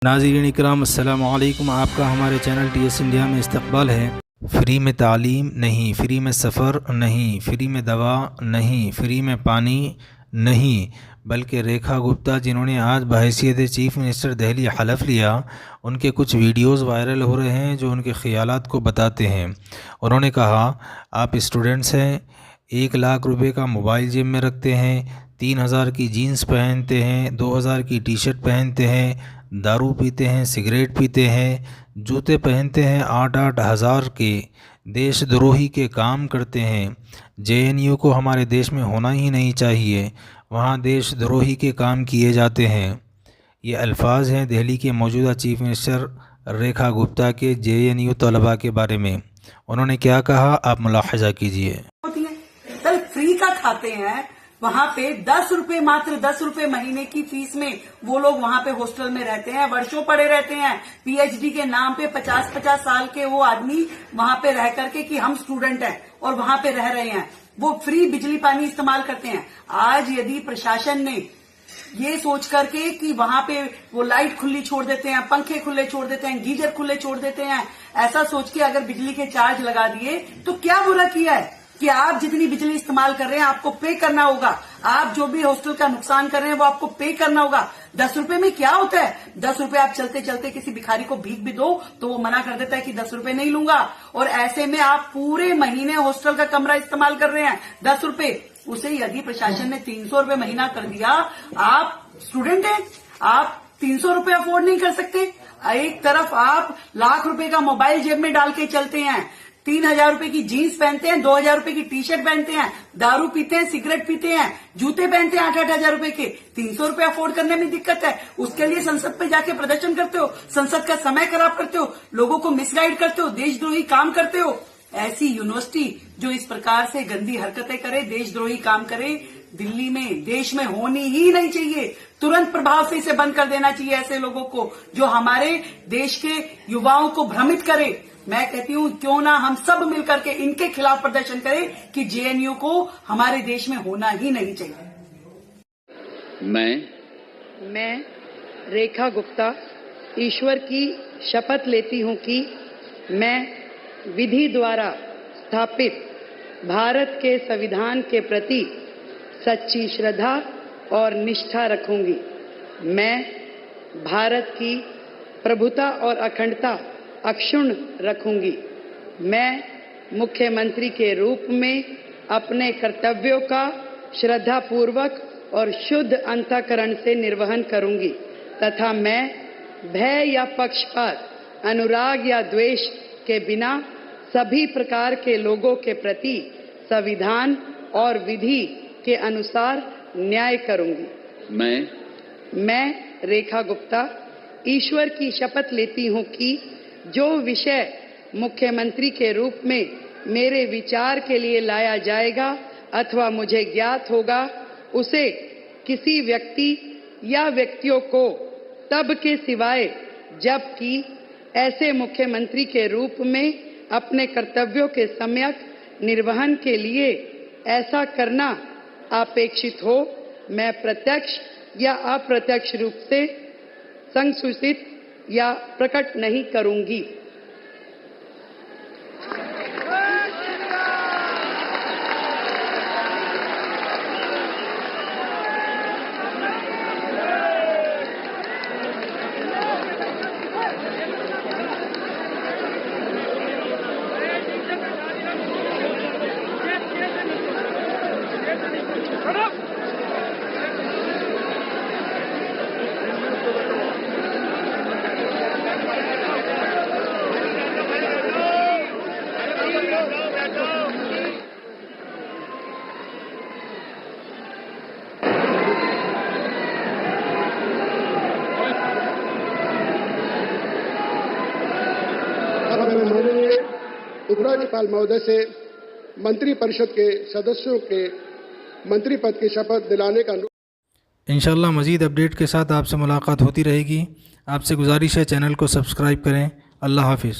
नाज़रीन इकराम अस्सलामु अलैकुम। आपका हमारे चैनल TS इंडिया में इस्तकबाल है। फ्री में तालीम नहीं, फ्री में सफ़र नहीं, फ्री में दवा नहीं, फ्री में पानी नहीं, बल्कि रेखा गुप्ता जिन्होंने आज बहैसियत चीफ़ मिनिस्टर दिल्ली हलफ लिया, उनके कुछ वीडियोज़ वायरल हो रहे हैं जो उनके ख़यालात को बताते हैं। उन्होंने कहा, आप स्टूडेंट्स हैं, 1 लाख रुपए का मोबाइल जेब में रखते हैं, 3000 की जीन्स पहनते हैं, 2000 की टी शर्ट पहनते हैं, दारू पीते हैं, सिगरेट पीते हैं, जूते पहनते हैं 8-8 हज़ार के, देशद्रोही के काम करते हैं। JNU को हमारे देश में होना ही नहीं चाहिए, वहाँ देशद्रोही के काम किए जाते हैं। ये अल्फाज हैं दिल्ली के मौजूदा चीफ़ मिनिस्टर रेखा गुप्ता के JNU तलबा के बारे में। उन्होंने क्या कहा, आप मुलाहजा कीजिए। कल फ्री का खाते हैं, वहाँ पे 10 रुपए, मात्र 10 रुपए महीने की फीस में वो लोग वहाँ पे हॉस्टल में रहते हैं, वर्षों पड़े रहते हैं। PhD के नाम पे 50-50 साल के वो आदमी वहाँ पे रह करके कि हम स्टूडेंट हैं और वहाँ पे रह रहे हैं, वो फ्री बिजली पानी इस्तेमाल करते हैं। आज यदि प्रशासन ने ये सोच करके कि वहाँ पे वो लाइट खुली छोड़ देते हैं, पंखे खुले छोड़ देते हैं, गीजर खुले छोड़ देते हैं, ऐसा सोच के अगर बिजली के चार्ज लगा दिए तो क्या बुरा किया है कि आप जितनी बिजली इस्तेमाल कर रहे हैं आपको पे करना होगा। आप जो भी हॉस्टल का नुकसान कर रहे हैं वो आपको पे करना होगा। 10 रुपए में क्या होता है? 10 रुपए आप चलते चलते किसी भिखारी को भीख भी दो तो वो मना कर देता है कि 10 रुपए नहीं लूंगा, और ऐसे में आप पूरे महीने हॉस्टल का कमरा इस्तेमाल कर रहे हैं 10 रुपए। उसे यदि प्रशासन ने 300 रुपए महीना कर दिया, आप स्टूडेंट हैं, आप 300 रुपए अफोर्ड नहीं कर सकते। एक तरफ आप लाख रुपए का मोबाइल जेब में डाल के चलते हैं, 3000 रुपए की जीन्स पहनते हैं, 2000 रुपए की टी शर्ट पहनते हैं, दारू पीते हैं, सिगरेट पीते हैं, जूते पहनते हैं 8-8 हजार रुपए के। 300 रुपए अफोर्ड करने में दिक्कत है, उसके लिए संसद पे जाके प्रदर्शन करते हो, संसद का समय खराब करते हो, लोगों को मिसगाइड करते हो, देशद्रोही काम करते हो। ऐसी यूनिवर्सिटी जो इस प्रकार से गंदी हरकतें करे, देशद्रोही काम करे, दिल्ली में, देश में होनी ही नहीं चाहिए। तुरंत प्रभाव से इसे बंद कर देना चाहिए ऐसे लोगों को जो हमारे देश के युवाओं को भ्रमित करे। मैं कहती हूँ क्यों ना हम सब मिलकर के इनके खिलाफ प्रदर्शन करें कि JNU को हमारे देश में होना ही नहीं चाहिए। मैं रेखा गुप्ता ईश्वर की शपथ लेती हूँ कि मैं विधि द्वारा स्थापित भारत के संविधान के प्रति सच्ची श्रद्धा और निष्ठा रखूंगी। मैं भारत की प्रभुता और अखंडता अक्षुण्ण रखूंगी। मैं मुख्यमंत्री के रूप में अपने कर्तव्यों का श्रद्धापूर्वक और शुद्ध अंतःकरण से निर्वहन करूंगी तथा मैं भय या पक्षपात, अनुराग या द्वेष के बिना सभी प्रकार के लोगों के प्रति संविधान और विधि के अनुसार न्याय करूंगी। मैं रेखा गुप्ता ईश्वर की शपथ लेती हूं कि जो विषय मुख्यमंत्री के रूप में मेरे विचार के लिए लाया जाएगा अथवा मुझे ज्ञात होगा, उसे किसी व्यक्ति या व्यक्तियों को तब के सिवाय जबकि ऐसे मुख्यमंत्री के रूप में अपने कर्तव्यों के सम्यक निर्वहन के लिए ऐसा करना अपेक्षित हो, मैं प्रत्यक्ष या अप्रत्यक्ष रूप से संसूचित या प्रकट नहीं करूंगी। माननीय उपराज्यपाल महोदय से मंत्री परिषद के सदस्यों के मंत्री पद की शपथ दिलाने का इंशाल्लाह मज़ीद अपडेट के साथ आपसे मुलाकात होती रहेगी। आपसे गुजारिश है चैनल को सब्सक्राइब करें। अल्लाह हाफिज़।